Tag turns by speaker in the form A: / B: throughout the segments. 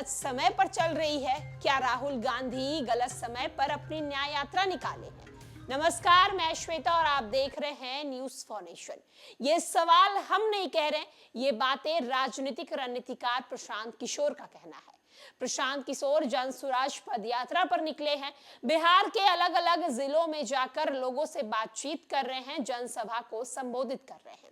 A: समय पर चल रही है? क्या राहुल गांधी गलत समय पर अपनी न्याय यात्रा निकाले हैं? नमस्कार, मैं श्वेता और आप देख रहे हैं न्यूज फॉर नेशन। ये सवाल हम नहीं कह रहे, ये बातें राजनीतिक रणनीतिकार प्रशांत किशोर का कहना है। प्रशांत किशोर जनसुराज पदयात्रा पर निकले हैं। बिहार के अलग अलग जिलों में जाकर लोगों से बातचीत कर रहे हैं, जनसभा को संबोधित कर रहे हैं।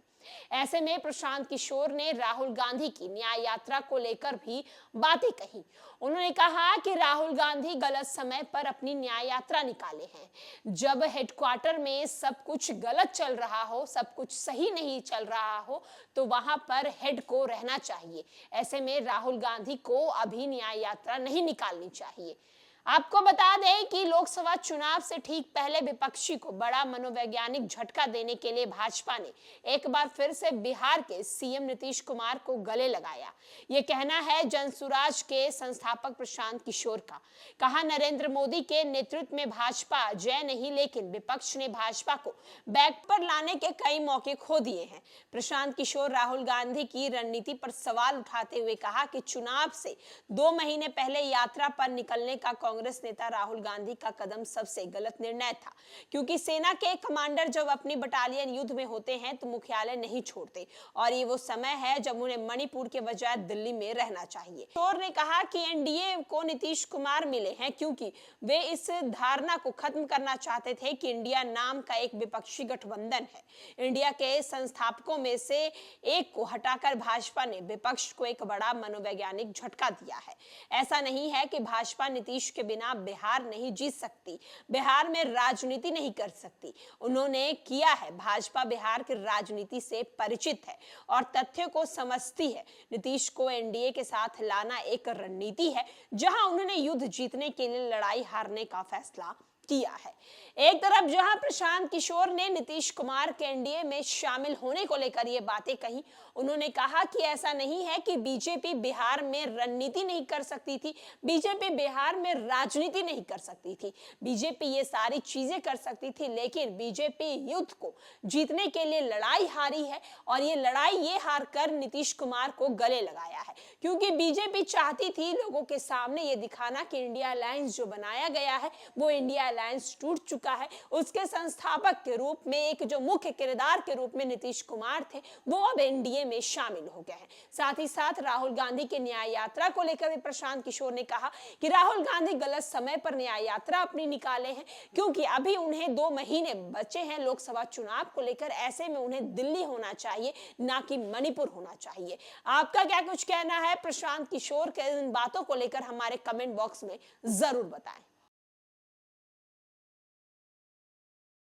A: ऐसे में प्रशांत किशोर ने राहुल गांधी की न्याय यात्रा को लेकर भी बातें कही। उन्होंने कहा कि राहुल गांधी गलत समय पर अपनी न्याय यात्रा निकाले हैं। जब हेडक्वार्टर में सब कुछ गलत चल रहा हो, सब कुछ सही नहीं चल रहा हो, तो वहां पर हेड को रहना चाहिए। ऐसे में राहुल गांधी को अभी न्याय यात्रा नहीं निकालनी चाहिए। आपको बता दें कि लोकसभा चुनाव से ठीक पहले विपक्षी को बड़ा मनोवैज्ञानिक झटका देने के लिए भाजपा ने एक बार फिर से बिहार के सीएम नीतीश कुमार को गले लगाया। ये कहना है जनसुराज के संस्थापक प्रशांत किशोर का। कहा, नरेंद्र मोदी के नेतृत्व में भाजपा जय नहीं, लेकिन विपक्ष ने भाजपा को बैक पर लाने के कई मौके खो दिए हैं। प्रशांत किशोर राहुल गांधी की रणनीति पर सवाल उठाते हुए कहा कि चुनाव से 2 महीने पहले यात्रा पर निकलने का कांग्रेस नेता राहुल गांधी का कदम सबसे गलत निर्णय था, क्योंकि सेना के कमांडर जब अपनी बटालियन युद्ध में होते हैं तो मुख्यालय नहीं छोड़ते, और ये वो समय है जब उन्हें मणिपुर के बजाय दिल्ली में रहना चाहिए। किशोर ने कहा कि एनडीए को नीतीश कुमार मिले हैं क्योंकि वे इस धारणा को खत्म करना चाहते थे कि इंडिया नाम का एक विपक्षी गठबंधन है। इंडिया के संस्थापकों में से एक को हटाकर भाजपा ने विपक्ष को एक बड़ा मनोवैज्ञानिक झटका दिया है। ऐसा नहीं है कि भाजपा नीतीश के बिना बिहार नहीं जीत सकती, बिहार में राजनीति नहीं कर सकती। उन्होंने किया है। भाजपा बिहार की राजनीति से परिचित है और तथ्यों को समझती है। नीतीश को एनडीए के साथ लाना एक रणनीति है, जहां उन्होंने युद्ध जीतने के लिए लड़ाई हारने का फैसला किया है। एक तरफ जहां प्रशांत किशोर ने नीतीश कुमार के एनडीए में शामिल होने को लेकर ये बातें कही, उन्होंने कहा कि ऐसा नहीं है कि बीजेपी बिहार में रणनीति नहीं कर सकती थी, बीजेपी बिहार में राजनीति नहीं कर सकती थी। बीजेपी ये सारी चीजें कर सकती थी, लेकिन बीजेपी युद्ध को जीतने के लिए लड़ाई हारी है, और ये लड़ाई ये हार कर नीतीश कुमार को गले लगाया है, क्योंकि बीजेपी चाहती थी लोगों के सामने ये दिखाना कि इंडिया अलायंस जो बनाया गया है वो इंडिया अलायंस टूट चुका है। उसके संस्थापक के रूप में, एक जो मुख्य किरदार के रूप में नीतीश कुमार थे, वो अब एनडीए में शामिल हो गए हैं। साथ ही साथ राहुल गांधी की न्याय यात्रा को लेकर भी प्रशांत किशोर ने कहा कि राहुल गांधी गलत समय पर न्याय यात्रा अपनी निकाले हैं, क्योंकि अभी उन्हें 2 महीने बचे हैं लोकसभा चुनाव को लेकर। ऐसे में उन्हें दिल्ली होना चाहिए, ना कि मणिपुर होना चाहिए। आपका क्या कुछ कहना है प्रशांत किशोर के इन बातों को लेकर? हमारे कमेंट बॉक्स में जरूर बताएं।